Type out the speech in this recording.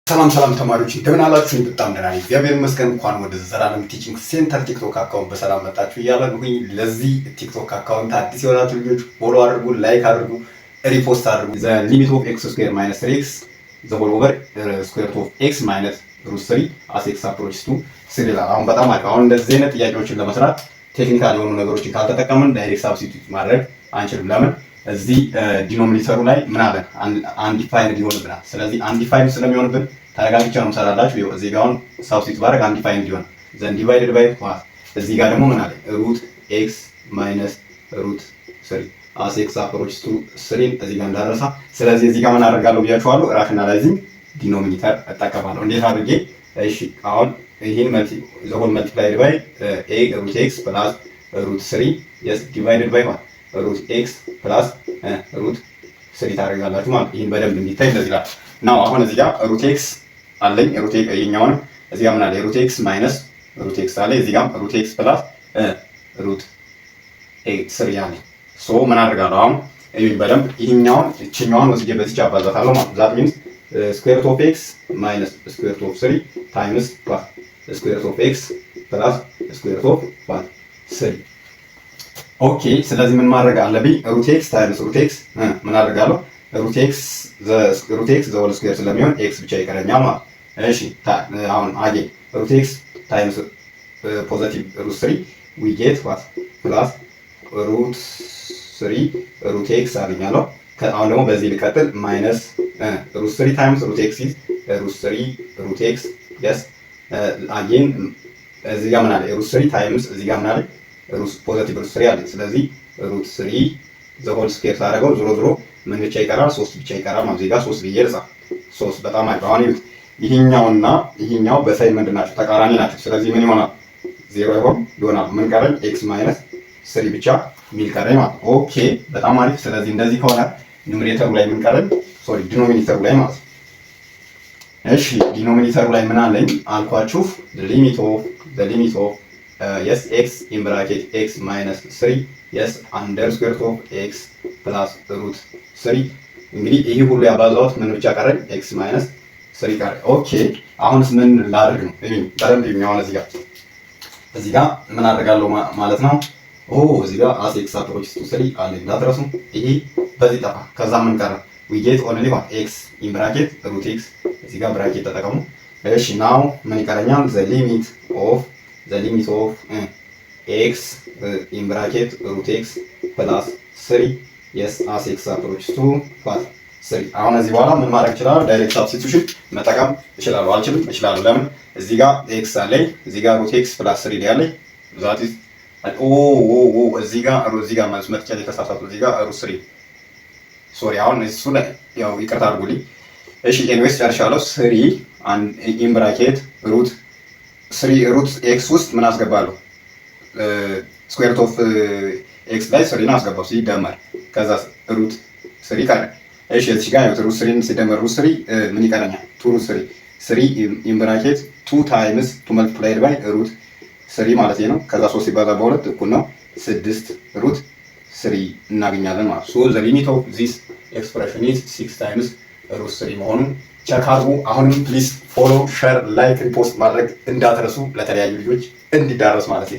ሰላም ተማሪዎች እንደምን አላችሁ? በጣም ደህና ነኝ እግዚአብሔር ይመስገን። እንኳን ወደ ዘላለም ቲቺንግ ሴንተር ቲክቶክ አካውንት በሰላም መጣችሁ እያለሁኝ ለዚህ ቲክቶክ አካውንት አዲስ የሆናችሁ ልጆች ፎሎ አድርጉ፣ ላይክ አድርጉ፣ ሪፖስት አድርጉ። ዘ ሊሚት ኦፍ ኤክስ ስኩዌር ማይነስ 3x ዘ ሆል ኦቨር ስኩዌር ኦፍ ኤክስ ማይነስ ሩት 3 አስ ኤክስ አፕሮችስ ቱ 3 ይላል። አሁን በጣም አሁን እንደዚህ አይነት ጥያቄዎችን ለመስራት ቴክኒካል የሆኑ ነገሮችን ካልተጠቀምን ዳይሬክት ሳብስቲቱት ማድረግ አንችልም። ለምን? እዚህ ዲኖሚኔተሩ ላይ ምን አለ? አንዲፋይንድ ይሆንብናል። ስለዚህ አንዲፋይንድ ስለሚሆንብን ተረጋግቼ ነው የምሰራላችሁ። እዚህ ጋር አሁን ሳብስቲቱት ባደርግ አንዲፋይንድ ይሆን ዘን ዲቫይድድ ባይ ዋት። እዚህ ጋር ደግሞ ምን አለ? ሩት ኤክስ ማይነስ ሩት 3 አስ ኤክስ አፕሮችስ ቱ 3 እዚህ ጋር እንዳረሳ። ስለዚህ እዚህ ጋር ምን አደርጋለሁ ብያችኋለሁ? ራሽናላይዚንግ ዲኖሚኔተር እጠቀማለሁ። እንዴት አድርጌ? እሺ አሁን ይሄን ዘ ሆል መልቲፕላይድ ባይ ሩት ኤክስ ፕላስ ሩት 3 የስ ዲቫይድድ ባይ ዋት ሩት ኤክስ ፕላስ ሩት 3 ታደርጋላችሁ ማለት። ይሄን በደንብ እንዲታይ እንደዚህ ይላል ነው። አሁን እዚህ ጋር ሩት ኤክስ አለኝ። ሩት ኤክስ ይሄኛውን እዚህ ጋር ምን አለ? ሩት ኤክስ ማይነስ ሩት ኤክስ አለ። እዚህ ጋር ሩት ኤክስ ፕላስ ሩት 3 አለ። ሶ ምን አደርጋለሁ አሁን? ይሄን በደንብ ይሄኛውን እቺኛውን ወስጄ በዚህ አባዛታለሁ ማለት ዛት ሚንስ ስኩዌር ኦፍ ኤክስ ማይነስ ስኩዌር ኦፍ 3 ታይምስ ስኩዌር ኦፍ ኤክስ ፕላስ ስኩዌር ኦፍ 3። ኦኬ ስለዚህ ምን ማድረግ አለብኝ? ሩት ኤክስ ታይምስ ሩት ኤክስ ምን አደርጋለሁ? ሩት ኤክስ ዘ ሆል ስኩዌር ስለሚሆን ኤክስ ብቻ ይቀረኛል ማለት። እሺ አሁን አጌን ሩት ኤክስ ታይምስ ፖዚቲቭ ሩት 3 ዊ ጌት ዋት ፕላስ ሩት 3 ሩት ኤክስ አገኛለሁ። አሁን ደግሞ በዚህ ልቀጥል ማይነስ ሩት 3 ታይምስ ሩት ኤክስ ኢዝ ሩት 3 ሩት ኤክስ የስ አጌን እዚህ ጋር ምን አለ? ሩት 3 ታይምስ እዚህ ጋር ምን አለ? ሩት ፖዚቲቭ ሩት 3 አለ። ስለዚህ ሩት 3 ዘ ሆል ስኩዌር ታደርገው ዞሮ ምን ብቻ ይቀራል? 3 ብቻ ይቀራል ማለት። እዚህ ጋር 3 ብዬ ልጻፍ። 3 በጣም አሪፍ። አሁን ይሁት ይሄኛውና ይሄኛው በሳይን ምንድን ናቸው? ተቃራኒ ናቸው። ስለዚህ ምን ይሆናል? 0 ይሆናል። ምን ቀረኝ? ኤክስ ማይነስ 3 ብቻ ሚል ቀረኝ ማለት። ኦኬ በጣም አሪፍ። ስለዚህ እንደዚህ ከሆነ ኑሜሬተሩ ላይ ምን ቀረኝ? ሶሪ ዲኖሚኔተሩ ላይ ማለት። እሺ ዲኖሚኔተሩ ላይ ምን አለኝ አልኳችሁ? ሊሚት ኦፍ yes x in bracket x minus 3 yes under square root of x plus root 3 እንግዲህ ይሄ ሁሉ ያባዛሁት ምን ብቻ ቀረኝ? x minus 3 ቀረ። ኦኬ አሁንስ ምን ላድርግ ነው? በደንብ የሚሆን እዚህ ጋር ምን አደርጋለሁ ማለት ነው? እዚህ ጋር as x approaches to 3 አለ እንዳትረሱ። ይሄ በዚህ ጠፋ። ከዛ ምን ቀረ? we get only what x in bracket root x እዚህ ጋር ብራኬት ተጠቀሙ። እሺ ናው ምን ይቀረኛል? the limit of x in bracket root x plus 3 yes as x approaches to 3። አሁን እዚህ በኋላ ምን ማድረግ ይችላል? ዳይሬክት ሳብስቲቱሽን መጠቀም እችላለሁ። አልችልም? እችላለሁ። ለምን? እዚህ ጋር x አለኝ፣ እዚህ ጋር root x plus 3 ያለኝ ዛት ኢዝ እዚህ ጋር መስመጥቻ የተሳሳቱ እዚህ ጋር root 3 ሶሪ። አሁን እሱ ላይ ያው ይቅርታ አድርጉልኝ። እሺ ኤኒዌይስ ጨርሻለሁ። 3 in bracket root 3 ሩት ኤክስ ውስጥ ምን አስገባለሁ? ስኩዌር ሩት ኦፍ ኤክስ ላይ 3 አስገባው ሲደመር ከዛ ሩት 3 ቀረ። እሺ እዚህ ጋር ሩት 3 ሲደመር ሩት 3 ምን ይቀረኛል? 2 ሩት 3 ኢን ብራኬት 2 ታይምስ 2 መልቲፕላይድ ባይ ሩት 3 ማለት ነው። ከዛ 3 ሲባዛ በ2 እኩል ነው 6 ሩት 3 እናገኛለን ማለት። ሶ ዘ ሊሚት ኦፍ ዚስ ኤክስፕሬሽን ኢዝ 6 ታይምስ ሩት 3 መሆኑን ቸክ አድርጉ። አሁንም ፕሊዝ ፎሎ፣ ሼር፣ ላይክ፣ ሪፖስት ማድረግ እንዳትረሱ ለተለያዩ ልጆች እንዲዳረስ ማለት ነው።